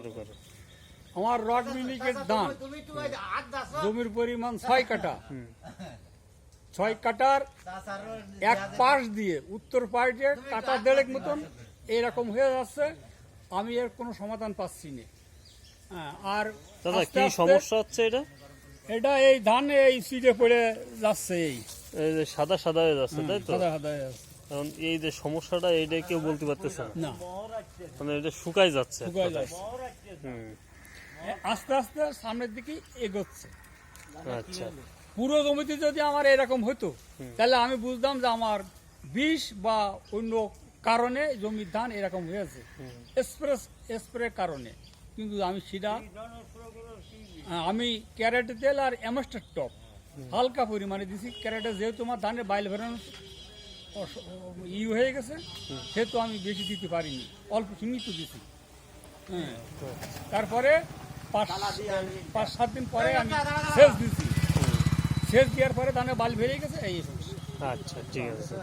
শুরু করে? আমার রড মিনিকেট ধান জমির পরিমাণ 6 কাঠা। 6 কাঠার এক পাশ দিয়ে উত্তর পাশে কাটা 1.5 মতন এরকম হয়ে যাচ্ছে। আমি এর কোনো সমাধান পাচ্ছি না। আর দাদা আস্তে কি আস্তে সমস্যা হচ্ছে এটা? এটা এই ধান এই সিটে পড়ে যাচ্ছে, এই এই যে সাদা সাদা হয়ে যাচ্ছে, তাই তো? সাদা সাদা হয়ে যাচ্ছে। এখন এই যে সমস্যাটা, এইটা কেউ বলতে পারতেছে না, না, মানে এটা শুকায় যাচ্ছে এক শুকায় কথায়। যাচ্ছে। হুম, আস্তে আস্তে সামনের দিকে এগোচ্ছে। আচ্ছা। পুরো জমিতে যদি আমার এরকম হতো তাহলে আমি বুঝতাম যে আমার বিষ বা অন্য কারণে জমির ধান এরকম হয়েছে, স্প্রে কারণে। কিন্তু আমি সেটা আমি ক্যারেট তেল আর অ্যামাস্টার টপ হালকা পরিমাণে দিছি। ক্যারেটে যেহেতু আমার ধানের বাইল ভেরানো হয়ে গেছে, সেহেতু আমি বেশি দিতে পারিনি, অল্প সীমিত দিছি। হ্যাঁ, তারপরে 5-7 দিন পরে আমি সেচ দিছি। সেচ দেওয়ার পরে ধানে বাল বেরিয়ে গেছে, এই সমস্যা। আচ্ছা, ঠিক আছে।